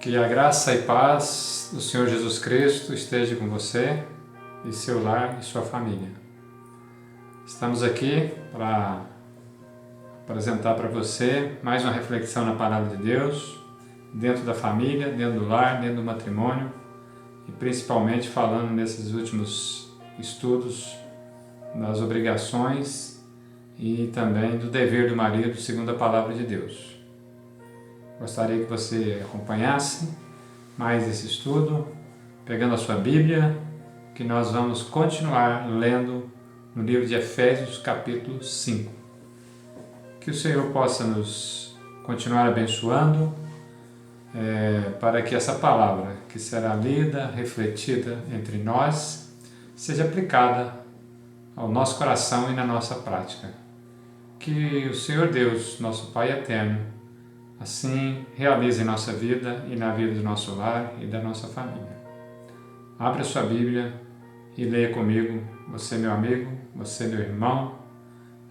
Que a graça e paz do Senhor Jesus Cristo esteja com você e seu lar e sua família. Estamos aqui para apresentar para você mais uma reflexão na Palavra de Deus, dentro da família, dentro do lar, dentro do matrimônio e principalmente falando nesses últimos estudos das obrigações e também do dever do marido segundo a Palavra de Deus. Gostaria que você acompanhasse mais esse estudo, pegando a sua Bíblia, que nós vamos continuar lendo no livro de Efésios, capítulo 5. Que o Senhor possa nos continuar abençoando para que essa palavra, que será lida, refletida entre nós, seja aplicada ao nosso coração e na nossa prática. Que o Senhor Deus, nosso Pai eterno, assim realize em nossa vida e na vida do nosso lar e da nossa família. Abra sua Bíblia e leia comigo, você meu amigo, você meu irmão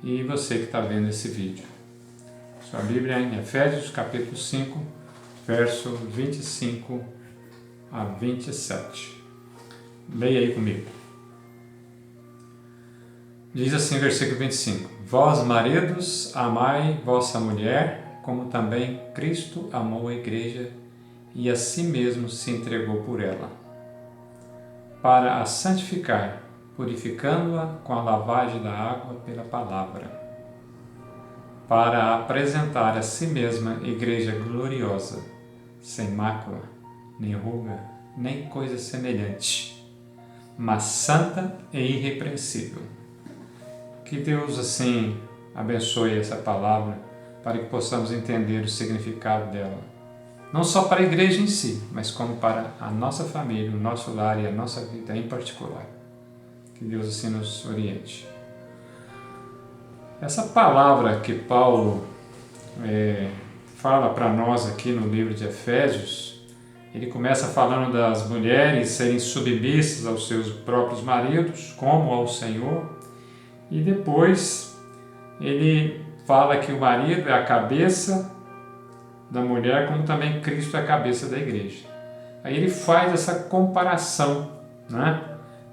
e você que está vendo esse vídeo. Sua Bíblia é em Efésios capítulo 5, verso 25 a 27. Leia aí comigo. Diz assim o versículo 25: Vós, maridos, amai vossa mulher, como também Cristo amou a igreja e a si mesmo se entregou por ela, para a santificar, purificando-a com a lavagem da água pela palavra, para a apresentar a si mesma igreja gloriosa, sem mácula, nem ruga, nem coisa semelhante, mas santa e irrepreensível. Que Deus assim abençoe essa palavra, para que possamos entender o significado dela. Não só para a igreja em si, mas como para a nossa família, o nosso lar e a nossa vida em particular. Que Deus assim nos oriente. Essa palavra que Paulo fala para nós aqui no livro de Efésios, ele começa falando das mulheres serem submissas aos seus próprios maridos, como ao Senhor, e depois ele fala que o marido é a cabeça da mulher, como também Cristo é a cabeça da igreja. Aí ele faz essa comparação, né?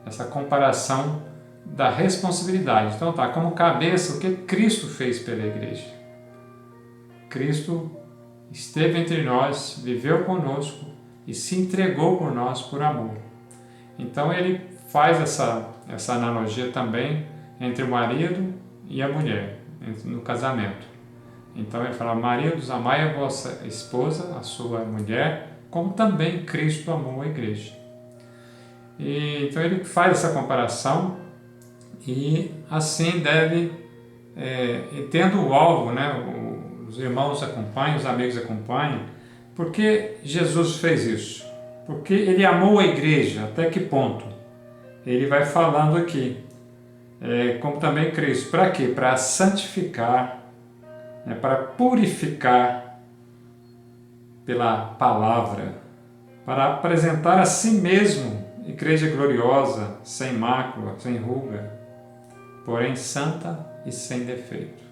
Essa comparação da responsabilidade. Então tá, como cabeça, o que Cristo fez pela igreja? Cristo esteve entre nós, viveu conosco e se entregou por nós por amor. Então ele faz essa analogia também entre o marido e a mulher no casamento. Então ele fala: maridos, amai a vossa esposa, a sua mulher, como também Cristo amou a igreja. Então ele faz essa comparação e assim deve, tendo o alvo, né, os irmãos acompanham, os amigos acompanham. Por que Jesus fez isso? Porque ele amou a igreja. Até que ponto? Ele vai falando aqui. Como também Cristo. Para quê? Para santificar, para purificar pela palavra, para apresentar a si mesmo igreja gloriosa, sem mácula, sem ruga, porém santa e sem defeito.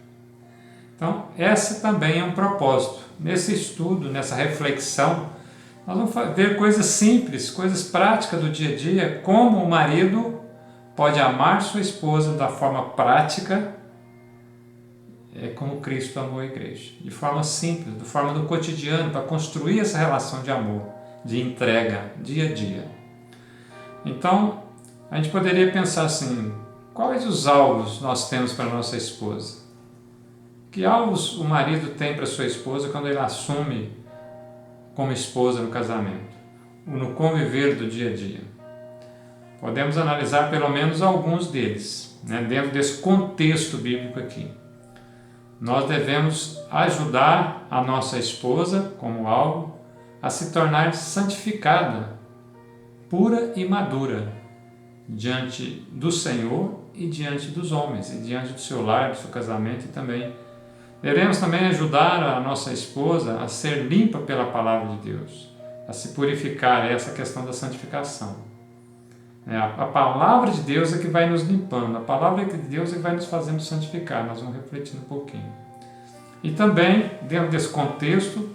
Então, esse também é um propósito. Nesse estudo, nessa reflexão, nós vamos ver coisas simples, coisas práticas do dia a dia, como o marido pode amar sua esposa da forma prática, como Cristo amou a igreja. De forma simples, de forma do cotidiano, para construir essa relação de amor, de entrega, dia a dia. Então, a gente poderia pensar assim: quais os alvos nós temos para a nossa esposa? Que alvos o marido tem para sua esposa quando ele assume como esposa no casamento, no conviver do dia a dia? Podemos analisar pelo menos alguns deles, né, dentro desse contexto bíblico aqui. Nós devemos ajudar a nossa esposa, como alvo, a se tornar santificada, pura e madura, diante do Senhor e diante dos homens, e diante do seu lar, do seu casamento e também. Devemos também ajudar a nossa esposa a ser limpa pela palavra de Deus, a se purificar, essa questão da santificação. A palavra de Deus é que vai nos limpando, a palavra de Deus é que vai nos fazendo santificar. Nós vamos refletir um pouquinho. E também, dentro desse contexto,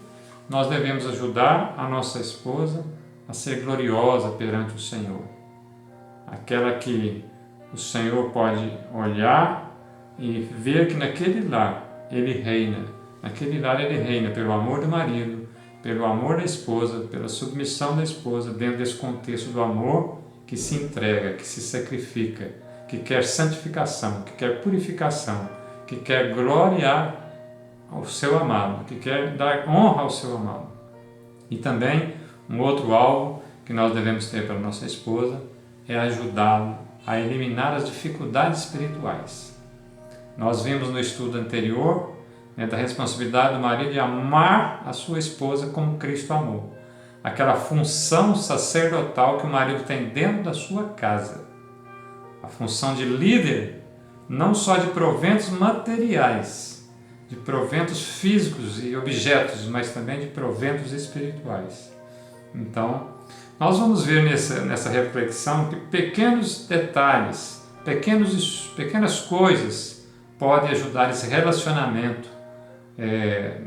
nós devemos ajudar a nossa esposa a ser gloriosa perante o Senhor. Aquela que o Senhor pode olhar e ver que naquele lar Ele reina. Naquele lar Ele reina pelo amor do marido, pelo amor da esposa, pela submissão da esposa, dentro desse contexto do amor que se entrega, que se sacrifica, que quer santificação, que quer purificação, que quer gloriar ao seu amado, que quer dar honra ao seu amado. E também um outro alvo que nós devemos ter para nossa esposa é ajudá-lo a eliminar as dificuldades espirituais. Nós vimos no estudo anterior da responsabilidade do marido de amar a sua esposa como Cristo amou. Aquela função sacerdotal que o marido tem dentro da sua casa. A função de líder, não só de proventos materiais, de proventos físicos e objetos, mas também de proventos espirituais. Então, nós vamos ver nessa reflexão que pequenos detalhes, pequenas coisas podem ajudar esse relacionamento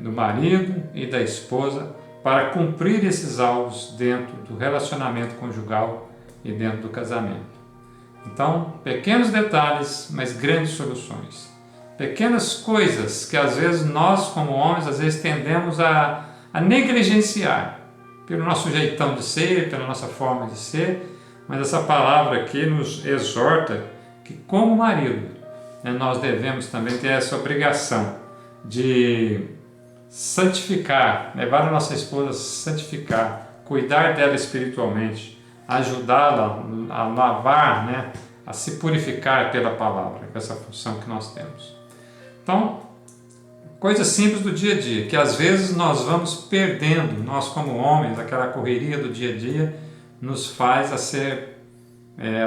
do marido e da esposa para cumprir esses alvos dentro do relacionamento conjugal e dentro do casamento. Então, pequenos detalhes, mas grandes soluções. Pequenas coisas que às vezes nós, como homens, às vezes tendemos a negligenciar pelo nosso jeitão de ser, pela nossa forma de ser, mas essa palavra aqui nos exorta que, como marido, nós devemos também ter essa obrigação de santificar, levar a nossa esposa a santificar, cuidar dela espiritualmente, ajudá-la a lavar, a se purificar pela palavra, com essa função que nós temos. Então, coisas simples do dia a dia, que às vezes nós vamos perdendo, nós como homens, aquela correria do dia a dia nos faz a ser,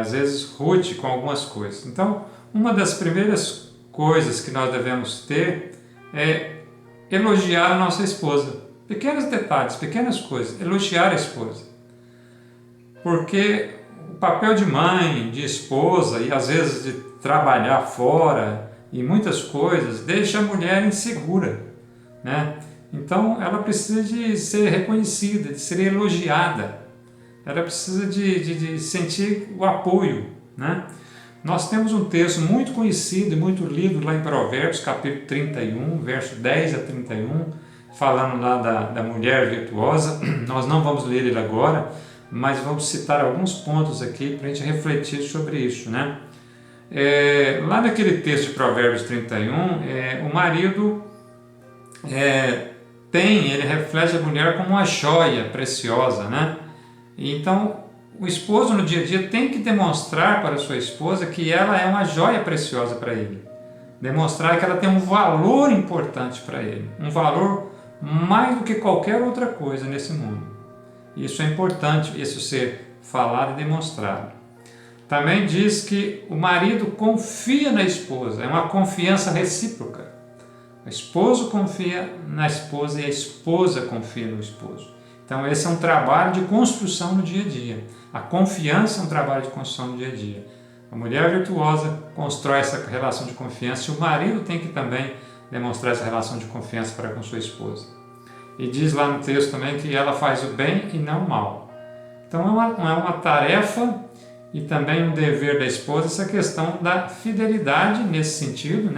às vezes, rude com algumas coisas. Então, uma das primeiras coisas que nós devemos ter é elogiar a nossa esposa. Pequenos detalhes, pequenas coisas, elogiar a esposa. Porque o papel de mãe, de esposa e às vezes de trabalhar fora e muitas coisas deixa a mulher insegura, Então ela precisa de ser reconhecida, de ser elogiada. Ela precisa de sentir o apoio, Nós temos um texto muito conhecido e muito lido lá em Provérbios, capítulo 31, verso 10 a 31, falando lá da mulher virtuosa. Nós não vamos ler ele agora, mas vamos citar alguns pontos aqui para a gente refletir sobre isso, lá naquele texto de Provérbios 31, o marido ele reflete a mulher como uma joia preciosa, Então, o esposo no dia a dia tem que demonstrar para a sua esposa que ela é uma joia preciosa para ele. Demonstrar que ela tem um valor importante para ele, um valor mais do que qualquer outra coisa nesse mundo. Isso é importante, isso ser falado e demonstrado. Também diz que o marido confia na esposa, é uma confiança recíproca. O esposo confia na esposa e a esposa confia no esposo. Então esse é um trabalho de construção no dia a dia. A confiança é um trabalho de construção no dia a dia. A mulher virtuosa constrói essa relação de confiança e o marido tem que também demonstrar essa relação de confiança para com sua esposa. E diz lá no texto também que ela faz o bem e não o mal. Então é uma tarefa e também um dever da esposa essa questão da fidelidade nesse sentido,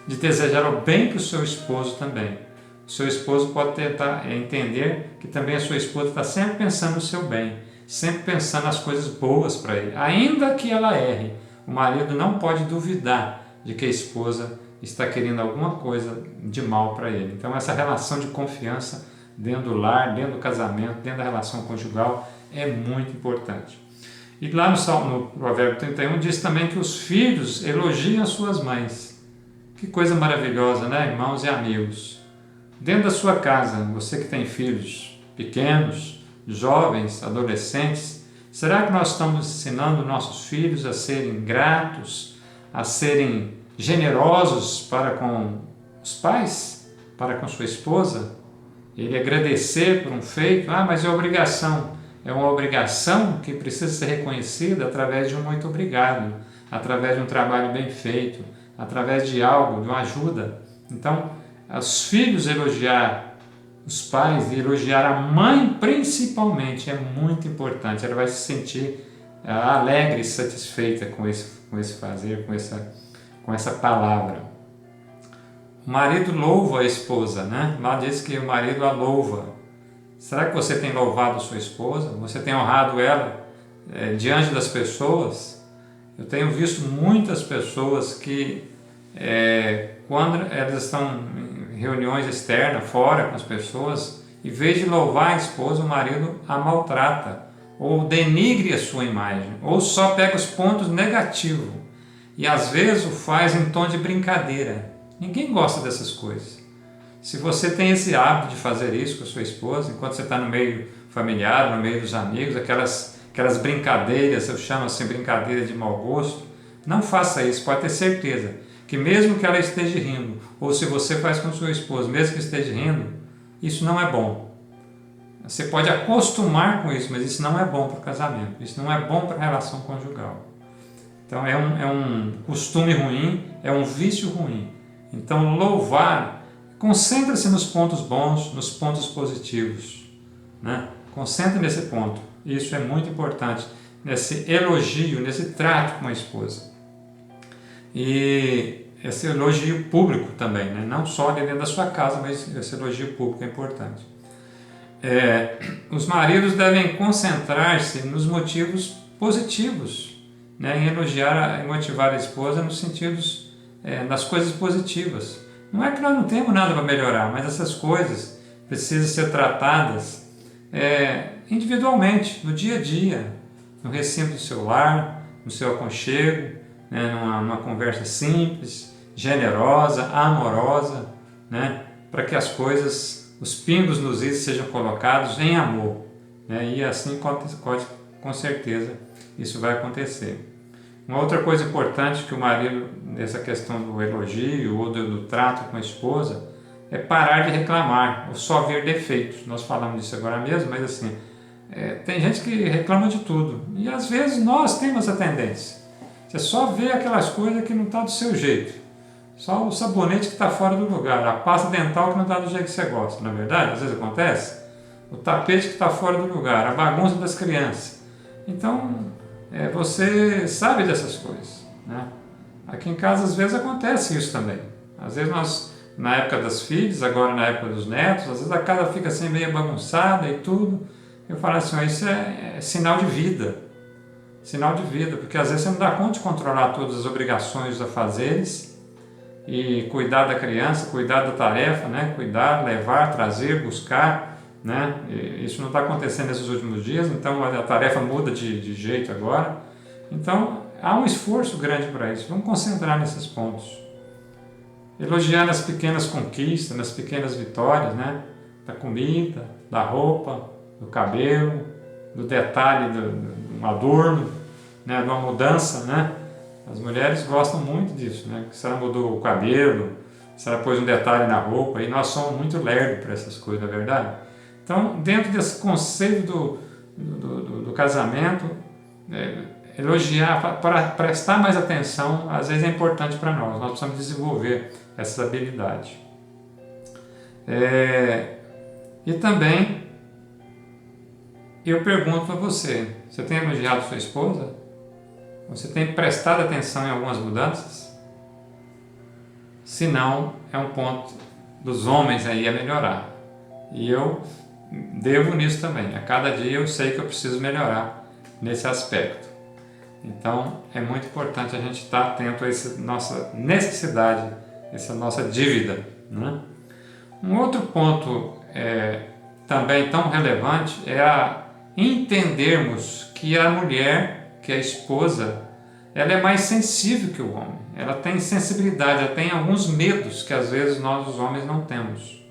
de desejar o bem para o seu esposo também. O seu esposo pode tentar entender que também a sua esposa está sempre pensando no seu bem, sempre pensando nas coisas boas para ele. Ainda que ela erre, o marido não pode duvidar de que a esposa está querendo alguma coisa de mal para ele. Então essa relação de confiança dentro do lar, dentro do casamento, dentro da relação conjugal é muito importante. E lá no Provérbio 31 diz também que os filhos elogiam as suas mães. Que coisa maravilhosa, irmãos e amigos? Dentro da sua casa, você que tem filhos pequenos, jovens, adolescentes, será que nós estamos ensinando nossos filhos a serem gratos, a serem generosos para com os pais, para com sua esposa? Ele agradecer por um feito, mas é obrigação. É uma obrigação que precisa ser reconhecida através de um muito obrigado, através de um trabalho bem feito, através de algo, de uma ajuda. Então, os filhos elogiar os pais e elogiar a mãe principalmente é muito importante. Ela vai se sentir alegre e satisfeita com esse fazer, com essa palavra. O marido louva a esposa, né? Lá diz que o marido a louva. Será que você tem louvado sua esposa? Você tem honrado ela diante das pessoas? Eu tenho visto muitas pessoas que quando elas estão em reuniões externas, fora com as pessoas, em vez de louvar a esposa, o marido a maltrata, ou denigre a sua imagem, ou só pega os pontos negativos, e às vezes o faz em tom de brincadeira. Ninguém gosta dessas coisas. Se você tem esse hábito de fazer isso com a sua esposa, enquanto você está no meio familiar, no meio dos amigos, aquelas brincadeiras, eu chamo assim brincadeira de mau gosto, não faça isso, pode ter certeza que mesmo que ela esteja rindo, ou se você faz com sua esposa, mesmo que esteja rindo, isso não é bom. Você pode acostumar com isso, mas isso não é bom para o casamento, isso não é bom para a relação conjugal. Então é um costume ruim, é um vício ruim. Então louvar, concentra-se nos pontos bons, nos pontos positivos, né? Concentre nesse ponto, isso é muito importante, nesse elogio, nesse trato com a esposa. E esse elogio público também, né? Não só dentro da sua casa, mas esse elogio público é importante. Os maridos devem concentrar-se nos motivos positivos, né? Em elogiar e motivar a esposa nos sentidos, nas coisas positivas. Não é que nós não temos nada para melhorar, mas essas coisas precisam ser tratadas individualmente, no dia a dia, no recinto do seu lar, no seu aconchego, né? numa conversa simples, generosa, amorosa, né? Para que as coisas, os pingos nos is sejam colocados em amor, né? E assim com certeza isso vai acontecer. Uma outra coisa importante que o marido, nessa questão do elogio ou do trato com a esposa, é parar de reclamar ou só ver defeitos. Nós falamos disso agora mesmo, mas assim, tem gente que reclama de tudo e às vezes nós temos a tendência. Você só vê aquelas coisas que não estão do seu jeito, só o sabonete que está fora do lugar, a pasta dental que não está do jeito que você gosta, não é verdade? Às vezes acontece. O tapete que está fora do lugar, a bagunça das crianças. Então, você sabe dessas coisas, né? Aqui em casa às vezes acontece isso também. Às vezes nós, na época das filhas, agora na época dos netos, às vezes a casa fica assim meio bagunçada e tudo. Eu falo assim, isso é sinal de vida. Sinal de vida, porque às vezes você não dá conta de controlar todas as obrigações, os afazeres e cuidar da criança, cuidar da tarefa, né? Cuidar, levar, trazer, buscar, né? Isso não está acontecendo nesses últimos dias, então a tarefa muda de jeito agora. Então há um esforço grande para isso. Vamos concentrar nesses pontos. Elogiar nas pequenas conquistas, nas pequenas vitórias, né? Da comida, da roupa, do cabelo, do detalhe do adorno, né? De uma mudança, né? As mulheres gostam muito disso, né? Se ela mudou o cabelo, se ela pôs um detalhe na roupa, e nós somos muito lerdos para essas coisas, não é verdade? Então, dentro desse conceito do casamento, elogiar, para prestar mais atenção, às vezes é importante para nós. Nós precisamos desenvolver essa habilidade. E também, eu pergunto para você tem elogiado sua esposa? Você tem prestado atenção em algumas mudanças? Se não, é um ponto dos homens aí a melhorar. E eu devo nisso também. A cada dia eu sei que eu preciso melhorar nesse aspecto. Então, é muito importante a gente estar atento a essa nossa necessidade, essa nossa dívida, né? Um outro ponto também tão relevante é a entendermos que a mulher, que a esposa, ela é mais sensível que o homem. Ela tem sensibilidade, ela tem alguns medos que às vezes nós, os homens, não temos.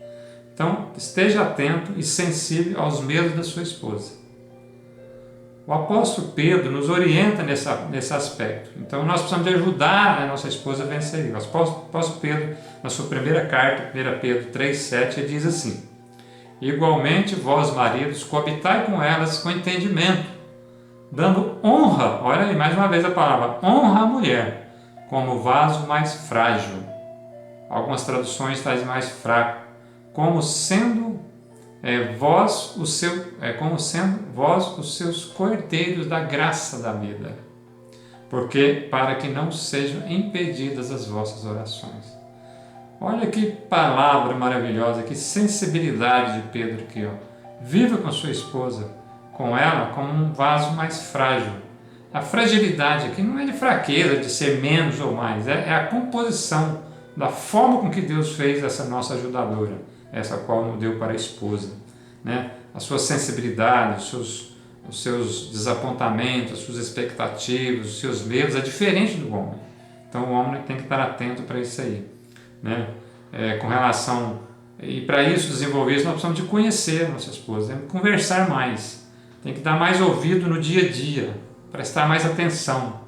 Então, esteja atento e sensível aos medos da sua esposa. O apóstolo Pedro nos orienta nesse aspecto. Então, nós precisamos de ajudar a nossa esposa a vencer. O apóstolo Pedro, na sua primeira carta, 1 Pedro 3,7, ele diz assim: igualmente, vós, maridos, coabitai com elas com entendimento, dando honra, olha aí, mais uma vez a palavra, honra à mulher, como vaso mais frágil. Algumas traduções trazem mais fraco, como sendo como sendo vós os seus cordeiros da graça da vida, porque para que não sejam impedidas as vossas orações. Olha que palavra maravilhosa, que sensibilidade de Pedro aqui, ó. Viva com sua esposa, com ela como um vaso mais frágil. A fragilidade aqui não é de fraqueza, de ser menos ou mais, é a composição da forma com que Deus fez essa nossa ajudadora, essa qual nos deu para a esposa, né? A sua sensibilidade, os seus desapontamentos, as suas expectativas, os seus medos é diferente do homem. Então o homem tem que estar atento para isso aí, né? Com relação, e para isso desenvolver isso, nós precisamos de conhecer a nossa esposa, tem que conversar mais, tem que dar mais ouvido no dia a dia, prestar mais atenção.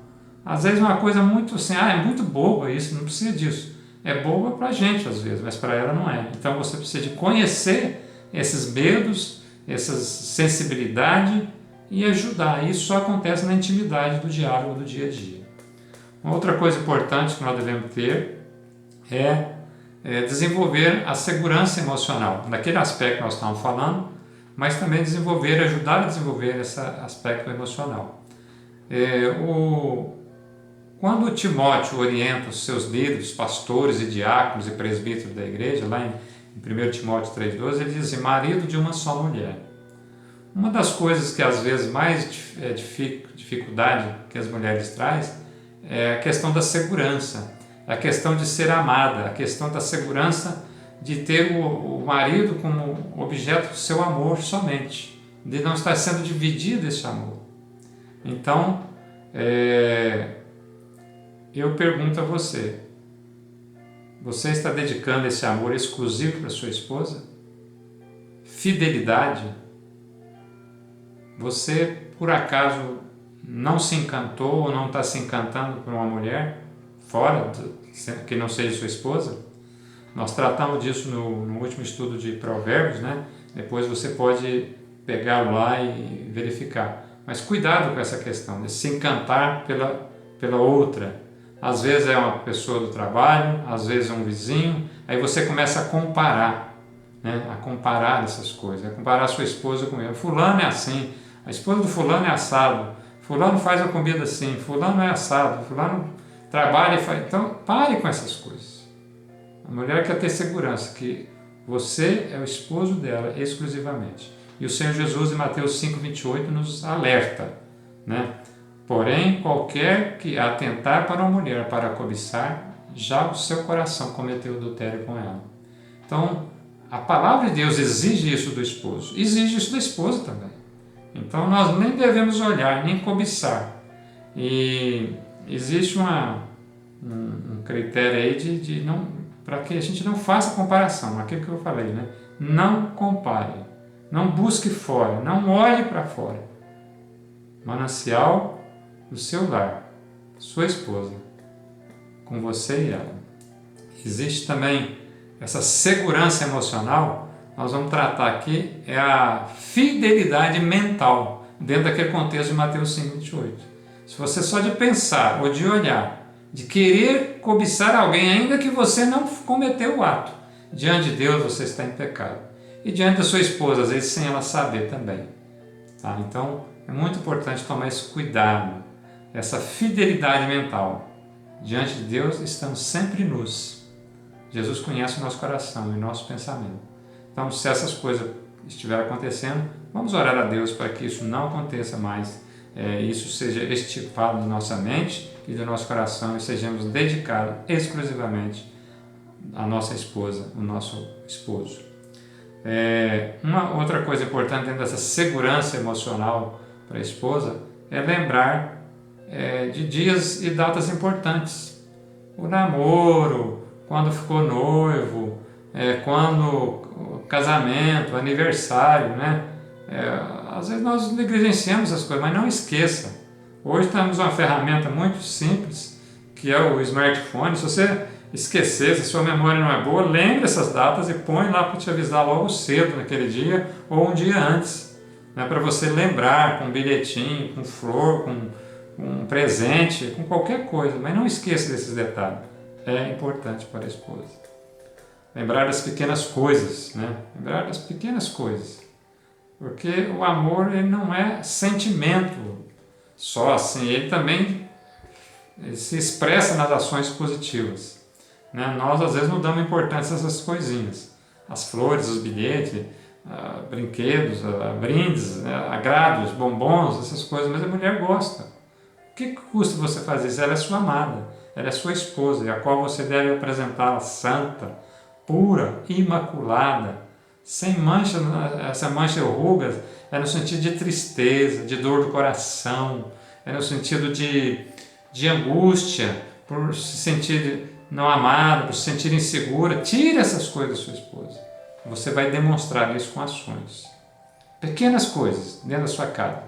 Às vezes uma coisa muito assim, é muito boba isso, não precisa disso. É boba para a gente às vezes, mas para ela não é. Então você precisa de conhecer esses medos, essa sensibilidade e ajudar. Isso só acontece na intimidade do diálogo do dia a dia. Uma outra coisa importante que nós devemos ter é desenvolver a segurança emocional, naquele aspecto que nós estamos falando, mas também ajudar a desenvolver esse aspecto emocional. Quando Timóteo orienta os seus líderes, pastores e diáconos e presbíteros da igreja, lá em 1 Timóteo 3,12, ele diz assim: marido de uma só mulher. Uma das coisas que às vezes mais dificuldade que as mulheres trazem é a questão da segurança, a questão de ser amada, a questão da segurança de ter o marido como objeto do seu amor somente, de não estar sendo dividido esse amor. Então, eu pergunto a você, você está dedicando esse amor exclusivo para sua esposa? Fidelidade? Você, por acaso, não se encantou ou não está se encantando por uma mulher fora, que não seja sua esposa? Nós tratamos disso no último estudo de Provérbios, né? Depois você pode pegar lá e verificar. Mas cuidado com essa questão de se encantar pela outra. Às vezes é uma pessoa do trabalho, às vezes é um vizinho, aí você começa a comparar, né? A comparar essas coisas, a comparar a sua esposa com ele. Fulano é assim, a esposa do fulano é assado, fulano faz a comida assim, fulano é assado, fulano trabalha e faz... Então pare com essas coisas. A mulher quer ter segurança que você é o esposo dela exclusivamente. E o Senhor Jesus, em Mateus 5,28, nos alerta, né? Porém, qualquer que atentar para uma mulher para cobiçar, já o seu coração cometeu adultério com ela. Então, a palavra de Deus exige isso do esposo, exige isso da esposa também. Então, nós nem devemos olhar, nem cobiçar. E existe um critério aí de não, para que a gente não faça comparação, aquilo que eu falei, né? Não compare, não busque fora, não olhe para fora. Manancial do seu lar, sua esposa, com você e ela. Existe também essa segurança emocional, nós vamos tratar aqui, é a fidelidade mental, dentro daquele contexto de Mateus 5,28. Se você só de pensar ou de olhar, de querer cobiçar alguém, ainda que você não cometeu o ato, diante de Deus você está em pecado. E diante da sua esposa, às vezes sem ela saber também. Tá? Então, é muito importante tomar esse cuidado, essa fidelidade mental. Diante de Deus, estamos sempre nus. Jesus conhece o nosso coração e o nosso pensamento. Então, se essas coisas estiverem acontecendo, vamos orar a Deus para que isso não aconteça mais. Isso seja extirpado da nossa mente e do nosso coração e sejamos dedicados exclusivamente à nossa esposa, o nosso esposo. Uma outra coisa importante dentro dessa segurança emocional para a esposa é lembrar de dias e datas importantes. O namoro, quando ficou noivo, quando o casamento, o aniversário, né? Às vezes nós negligenciamos essas coisas, mas não esqueça. Hoje temos uma ferramenta muito simples, que é o smartphone. Se você esquecer, se a sua memória não é boa, lembre essas datas e põe lá para te avisar logo cedo naquele dia ou um dia antes, né? Para você lembrar com um bilhetinho, com flor, com um presente, com qualquer coisa, mas não esqueça desses detalhes. É importante para a esposa. Lembrar das pequenas coisas, né? Lembrar das pequenas coisas. Porque o amor, ele não é sentimento só assim, ele também se expressa nas ações positivas, né? Nós às vezes não damos importância a essas coisinhas, as flores, os bilhetes, brinquedos, brindes, agrados, bombons, essas coisas, mas a mulher gosta. O que custa você fazer isso? Ela é sua amada, ela é sua esposa, e a qual você deve apresentá-la santa, pura, imaculada, sem mancha. Essa mancha ou rugas é no sentido de tristeza, de dor do coração, é no sentido de angústia, por se sentir não amada, por se sentir insegura. Tire essas coisas da sua esposa. Você vai demonstrar isso com ações. Pequenas coisas dentro da sua casa.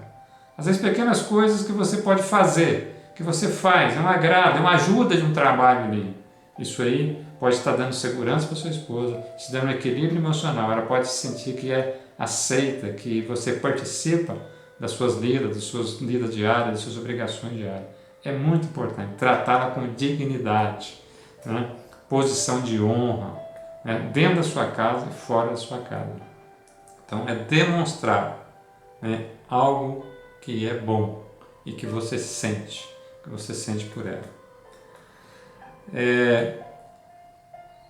Às vezes pequenas coisas que você pode fazer, que você faz, é um agrado, é uma ajuda de um trabalho ali. Isso aí pode estar dando segurança para sua esposa, te dando um equilíbrio emocional. Ela pode sentir que é aceita, que você participa das suas lidas diárias, das suas obrigações diárias. É muito importante tratá-la com dignidade, né? Posição de honra, né? Dentro da sua casa e fora da sua casa. Então é demonstrar, né, algo que é bom e que você sente por ela.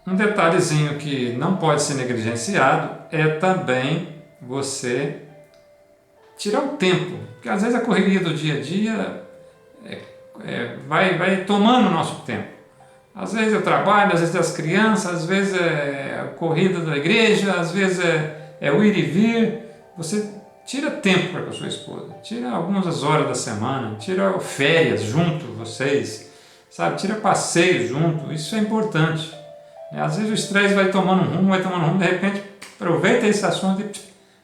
Um detalhezinho que não pode ser negligenciado é também você tirar o tempo, porque às vezes a correria do dia a dia vai tomando o nosso tempo. Às vezes eu trabalho, às vezes é as crianças, às vezes é a corrida da igreja, às vezes é o ir e vir. Você tira tempo para com a sua esposa, tira algumas horas da semana, tira férias junto, vocês, sabe? Tira passeio junto, isso é importante. Às vezes o estresse vai tomando um rumo, de repente aproveita esse assunto e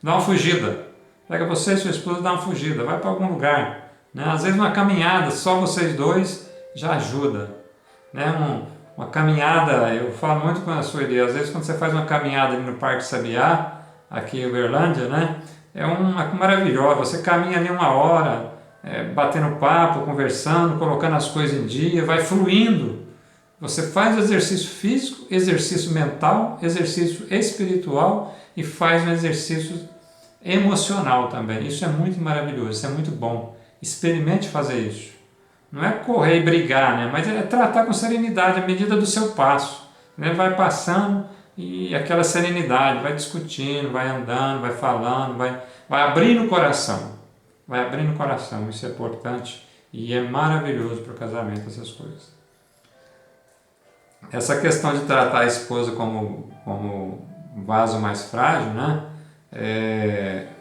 dá uma fugida. Pega você e sua esposa e dá uma fugida, vai para algum lugar. Né? Às vezes uma caminhada, só vocês dois, já ajuda. Né? Uma caminhada, eu falo muito com a Sueli, às vezes quando você faz uma caminhada ali no Parque Sabiá, aqui em Uberlândia, né? É uma maravilhosa, você caminha ali 1 hora, batendo papo, conversando, colocando as coisas em dia, vai fluindo. Você faz o exercício físico, exercício mental, exercício espiritual e faz um exercício emocional também. Isso é muito maravilhoso, isso é muito bom. Experimente fazer isso. Não é correr e brigar, né? Mas é tratar com serenidade à medida do seu passo. Né? Vai passando e aquela serenidade, vai discutindo, vai andando, vai falando, vai abrindo o coração. Vai abrindo o coração, isso é importante e é maravilhoso para o casamento, essas coisas. Essa questão de tratar a esposa como vaso mais frágil, né?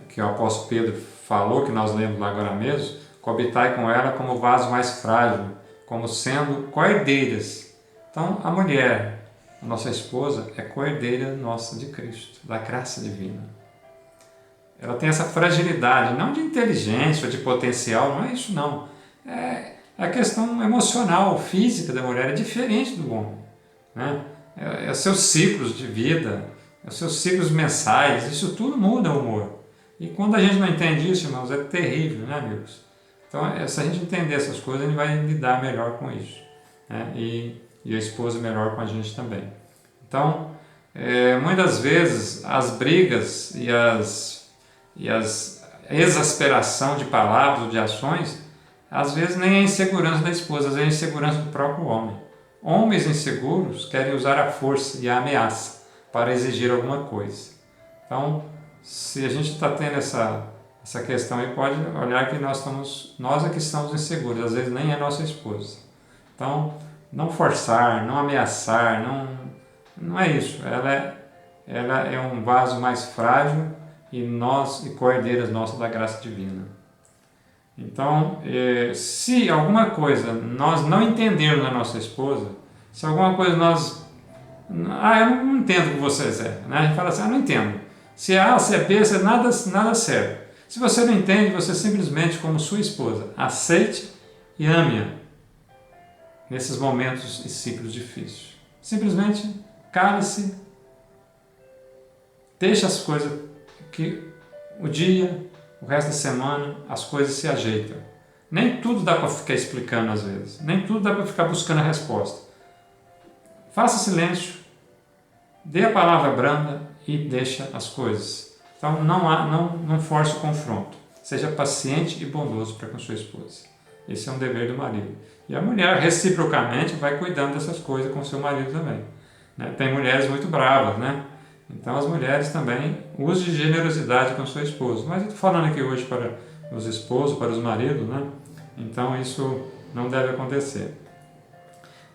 Que o apóstolo Pedro falou, que nós lemos lá agora mesmo, coabitai com ela como vaso mais frágil, como sendo coerdeiras. Então, a mulher, a nossa esposa, é coerdeira nossa de Cristo, da graça divina. Ela tem essa fragilidade, não de inteligência ou de potencial, não é isso não. A questão emocional, física da mulher é diferente do homem. Né? É os seus ciclos de vida, os seus ciclos mensais, isso tudo muda o humor. E quando a gente não entende isso, irmãos, é terrível, né, amigos? Então, se a gente entender essas coisas, a gente vai lidar melhor com isso. Né? E a esposa melhor com a gente também. Então, muitas vezes, as brigas e a exasperação de palavras ou de ações, às vezes nem é insegurança da esposa, às vezes é insegurança do próprio homem. Homens inseguros querem usar a força e a ameaça para exigir alguma coisa. Então, se a gente está tendo essa questão aí, pode olhar que nós é que estamos inseguros, às vezes nem é nossa esposa. Então, não forçar, não ameaçar, não é isso. Ela é um vaso mais frágil e coerdeiras nossas da graça divina. Então, se alguma coisa nós não entendermos na nossa esposa, se alguma coisa eu não entendo o que vocês é, né? A gente fala assim, eu não entendo. Se é A, se é B, se é nada serve. Se você não entende, você simplesmente, como sua esposa, aceite e ame-a nesses momentos e ciclos difíceis. Simplesmente cale-se, deixe as coisas que o dia, o resto da semana, as coisas se ajeitam. Nem tudo dá para ficar explicando às vezes, nem tudo dá para ficar buscando a resposta. Faça silêncio, Dê a palavra branda e deixa as coisas. Então não force o confronto. Seja paciente e bondoso para com sua esposa. Esse é um dever do marido. E a mulher, reciprocamente, vai cuidando dessas coisas com seu marido também. Né? Tem mulheres muito bravas, né? Então as mulheres também usem de generosidade com sua esposa. Mas eu estou falando aqui hoje para os esposos, para os maridos, né? Então isso não deve acontecer.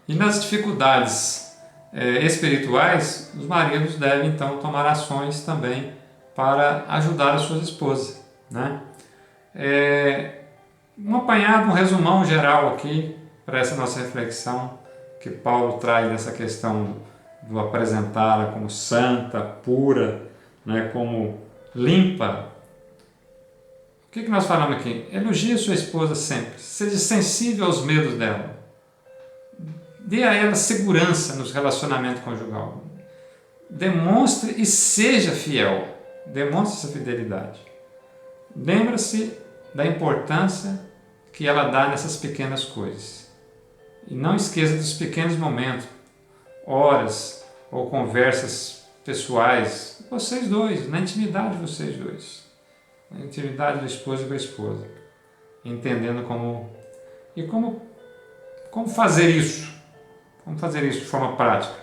E nas dificuldades espirituais, os maridos devem então tomar ações também para ajudar as suas esposas, né? Um apanhado, um resumão geral aqui para essa nossa reflexão que Paulo traz dessa questão do apresentá-la como santa, pura, né, como limpa. O que nós falamos aqui? Elogie sua esposa sempre, seja sensível aos medos dela, dê a ela segurança nos relacionamentos conjugal, demonstre e seja fiel, demonstre essa fidelidade. Lembra-se da importância que ela dá nessas pequenas coisas. E não esqueça dos pequenos momentos, horas ou conversas pessoais, vocês dois, na intimidade de vocês dois, na intimidade do esposo e da esposa, entendendo como fazer isso, de forma prática.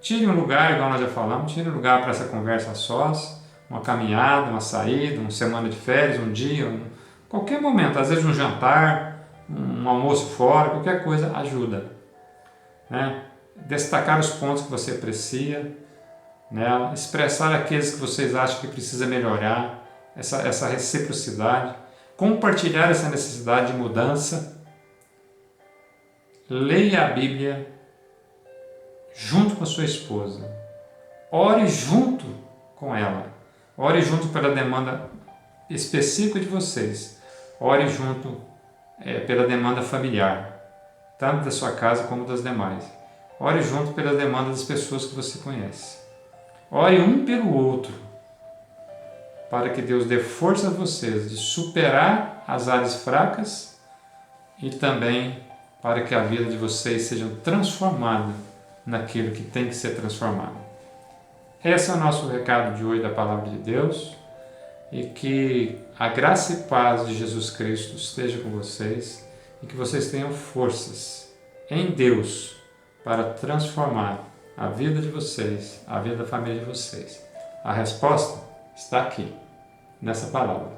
Tire um lugar, igual nós já falamos, tire um lugar para essa conversa a sós, uma caminhada, uma saída, uma semana de férias, um dia, qualquer momento, às vezes um jantar, um almoço fora, qualquer coisa ajuda, né? Destacar os pontos que você aprecia nela, expressar aqueles que vocês acham que precisa melhorar, essa reciprocidade, compartilhar essa necessidade de mudança. Leia a Bíblia junto com a sua esposa, ore junto com ela, ore junto pela demanda específica de vocês, ore junto pela demanda familiar, tanto da sua casa como das demais. Ore junto pela demanda das pessoas que você conhece. Ore um pelo outro, para que Deus dê força a vocês de superar as áreas fracas e também para que a vida de vocês seja transformada naquilo que tem que ser transformado. Esse é o nosso recado de hoje da Palavra de Deus, e que a graça e paz de Jesus Cristo esteja com vocês e que vocês tenham forças em Deus para transformar a vida de vocês, a vida da família de vocês. A resposta está aqui, nessa palavra.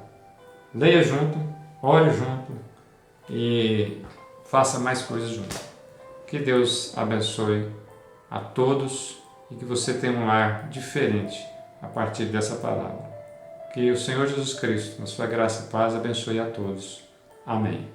Leia junto, ore junto e faça mais coisas junto. Que Deus abençoe a todos e que você tenha um lar diferente a partir dessa palavra. Que o Senhor Jesus Cristo, na sua graça e paz, abençoe a todos. Amém.